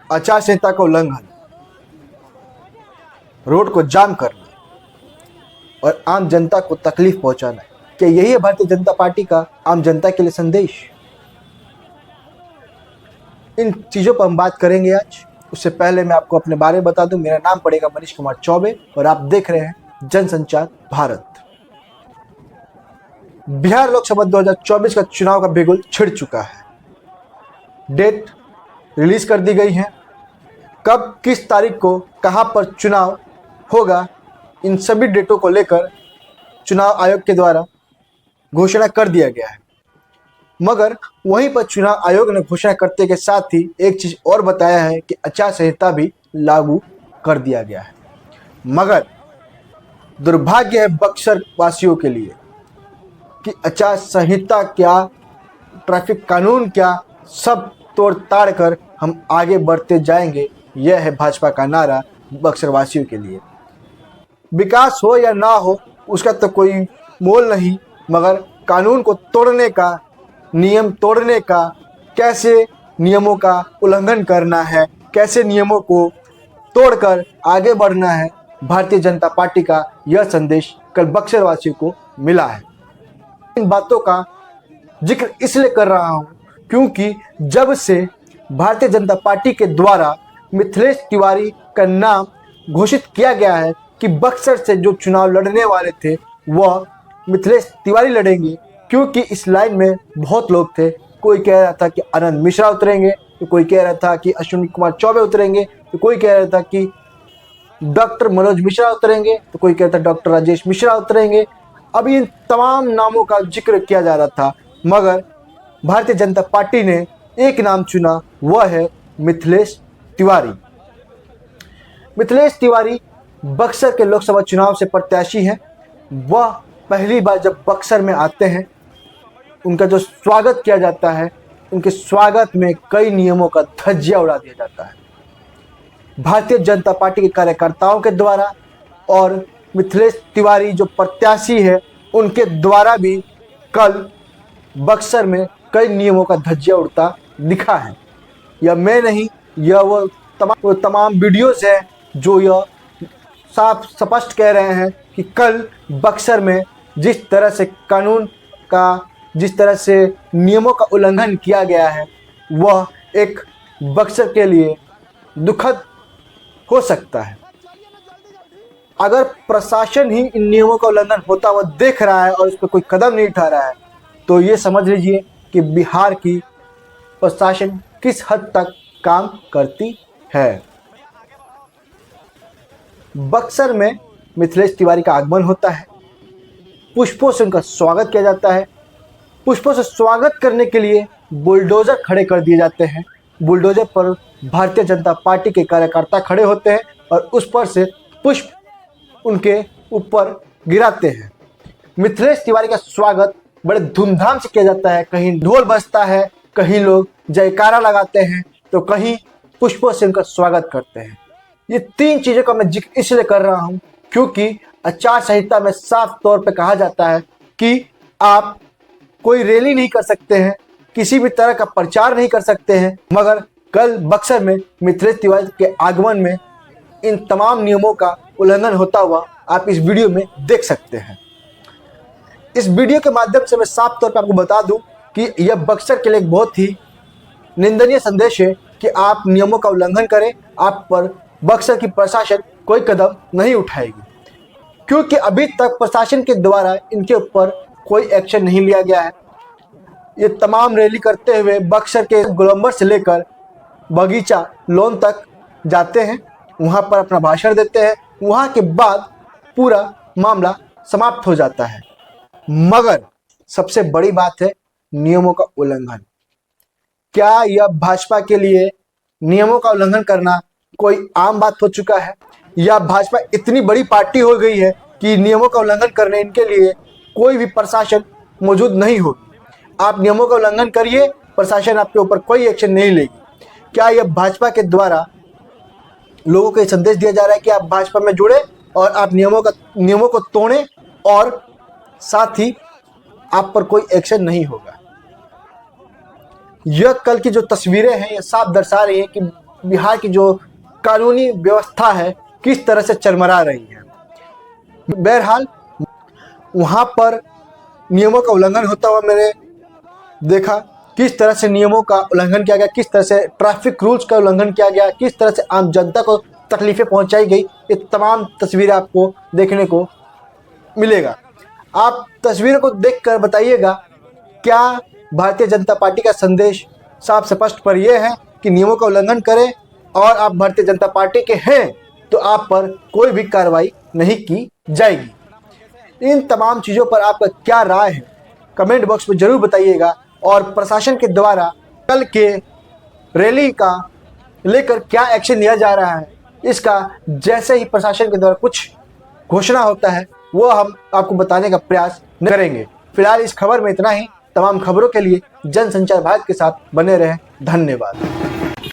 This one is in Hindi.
आचार संहिता का उल्लंघन, रोड को जाम करना और आम जनता को तकलीफ पहुंचाना, क्या यही है भारतीय जनता पार्टी का आम जनता के लिए संदेश? इन चीज़ों पर हम बात करेंगे आज। उससे पहले मैं आपको अपने बारे में बता दूं, मेरा नाम पड़ेगा मनीष कुमार चौबे और आप देख रहे हैं जनसंचार भारत। बिहार लोकसभा 2024 का चुनाव का बिगुल छिड़ चुका है। डेट रिलीज कर दी गई है। कब किस तारीख को कहां पर चुनाव होगा, इन सभी डेटों को लेकर चुनाव आयोग के द्वारा घोषणा कर दिया गया है। मगर वहीं पर चुनाव आयोग ने घोषणा करते के साथ ही एक चीज और बताया है कि आचार संहिता भी लागू कर दिया गया है। मगर दुर्भाग्य है बक्सर वासियों के लिए कि आचार संहिता क्या, ट्रैफिक कानून क्या, सब तोड़ ताड़ कर हम आगे बढ़ते जाएंगे। यह है भाजपा का नारा बक्सर वासियों के लिए। विकास हो या ना हो उसका तो कोई मोल नहीं, मगर कानून को तोड़ने का, नियम तोड़ने का, कैसे नियमों का उल्लंघन करना है, कैसे नियमों को तोड़कर आगे बढ़ना है, भारतीय जनता पार्टी का यह संदेश कल बक्सर वासियों को मिला है। इन बातों का जिक्र इसलिए कर रहा हूं क्योंकि जब से भारतीय जनता पार्टी के द्वारा मिथिलेश तिवारी का नाम घोषित किया गया है कि बक्सर से जो चुनाव लड़ने वाले थे वह मिथिलेश तिवारी लड़ेंगे, क्योंकि इस लाइन में बहुत लोग थे। कोई कह रहा था कि आनंद मिश्रा उतरेंगे, तो कोई कह रहा था कि अश्विनी कुमार चौबे उतरेंगे, तो कोई कह रहा था कि डॉक्टर मनोज मिश्रा उतरेंगे, तो कोई कहता डॉक्टर राजेश मिश्रा उतरेंगे। अब इन तमाम नामों का जिक्र किया जा रहा था, मगर भारतीय जनता पार्टी ने एक नाम चुना, वह है मिथिलेश तिवारी। मिथिलेश तिवारी बक्सर के लोकसभा चुनाव से प्रत्याशी हैं। वह पहली बार जब बक्सर में आते हैं, उनका जो स्वागत किया जाता है, उनके स्वागत में कई नियमों का धज्जियां उड़ा दिया जाता है भारतीय जनता पार्टी के कार्यकर्ताओं के द्वारा, और मिथिलेश तिवारी जो प्रत्याशी है उनके द्वारा भी कल बक्सर में कई नियमों का धज्जिया उड़ता दिखा है। यह मैं नहीं, यह वो तमाम वीडियोस हैं जो यह साफ स्पष्ट कह रहे हैं कि कल बक्सर में जिस तरह से कानून का, जिस तरह से नियमों का उल्लंघन किया गया है, वह एक बक्सर के लिए दुखद हो सकता है। अगर प्रशासन ही इन नियमों का उल्लंघन होता हुआ देख रहा है और उस पर कोई कदम नहीं उठा रहा है, तो ये समझ लीजिए कि बिहार की प्रशासन किस हद तक काम करती है। बक्सर में मिथिलेश तिवारी का आगमन होता है, पुष्पों से उनका स्वागत किया जाता है। पुष्पों से स्वागत करने के लिए बुलडोजर खड़े कर दिए जाते हैं। बुलडोजर पर भारतीय जनता पार्टी के कार्यकर्ता खड़े होते हैं और उस पर से पुष्प उनके ऊपर गिराते हैं। मिथिलेश तिवारी का स्वागत बड़े धूमधाम से किया जाता है। कहीं ढोल बजता है, कहीं लोग जयकारा लगाते हैं, तो कहीं पुष्पों से उनका स्वागत करते हैं। ये तीन चीज़ों का मैं जिक्र इसलिए कर रहा हूँ क्योंकि आचार संहिता में साफ तौर पर कहा जाता है कि आप कोई रैली नहीं कर सकते हैं, किसी भी तरह का प्रचार नहीं कर सकते हैं। मगर कल बक्सर में मिथिलेश तिवारी के आगमन में इन तमाम नियमों का उल्लंघन होता हुआ आप इस वीडियो में देख सकते हैं। इस वीडियो के माध्यम से मैं साफ तौर पर आपको बता दूं कि यह बक्सर के लिए एक बहुत ही निंदनीय संदेश है कि आप नियमों का उल्लंघन करें, आप पर बक्सर की प्रशासन कोई कदम नहीं उठाएगी, क्योंकि अभी तक प्रशासन के द्वारा इनके ऊपर कोई एक्शन नहीं लिया गया है। ये तमाम रैली करते हुए बक्सर के गोलंबर से लेकर बगीचा लोन तक जाते हैं, वहाँ पर अपना भाषण देते हैं, वहाँ के बाद पूरा मामला समाप्त हो जाता है। मगर सबसे बड़ी बात है नियमों का उल्लंघन। क्या यह भाजपा के लिए नियमों का उल्लंघन करना कोई आम बात हो चुका है, या भाजपा इतनी बड़ी पार्टी हो गई है कि नियमों का उल्लंघन करने इनके लिए कोई भी प्रशासन मौजूद नहीं होगी? आप नियमों का उल्लंघन करिए, प्रशासन आपके ऊपर कोई एक्शन नहीं लेगी। क्या यह भाजपा के द्वारा लोगों को संदेश दिया जा रहा है कि आप भाजपा में जुड़े और आप नियमों को तोड़ें और साथ ही आप पर कोई एक्शन नहीं होगा? यह कल की जो तस्वीरें हैं यह साफ दर्शा रही है कि बिहार की जो कानूनी व्यवस्था है किस तरह से चरमरा रही है। बहरहाल वहाँ पर नियमों का उल्लंघन होता हुआ मैंने देखा, किस तरह से नियमों का उल्लंघन किया गया, किस तरह से ट्रैफिक रूल्स का उल्लंघन किया गया, किस तरह से आम जनता को तकलीफें पहुंचाई गई। ये तमाम तस्वीरें आपको देखने को मिलेगा। आप तस्वीरों को देखकर बताइएगा, क्या भारतीय जनता पार्टी का संदेश साफ स्पष्ट पर यह है कि नियमों का उल्लंघन करें और आप भारतीय जनता पार्टी के हैं तो आप पर कोई भी कार्रवाई नहीं की जाएगी। इन तमाम चीज़ों पर आपका क्या राय है कमेंट बॉक्स में ज़रूर बताइएगा। और प्रशासन के द्वारा कल के रैली का लेकर क्या एक्शन लिया जा रहा है, इसका जैसे ही प्रशासन के द्वारा कुछ घोषणा होता है वो हम आपको बताने का प्रयास करेंगे। फिलहाल इस खबर में इतना ही। तमाम खबरों के लिए जनसंचार भारत के साथ बने रहें। धन्यवाद।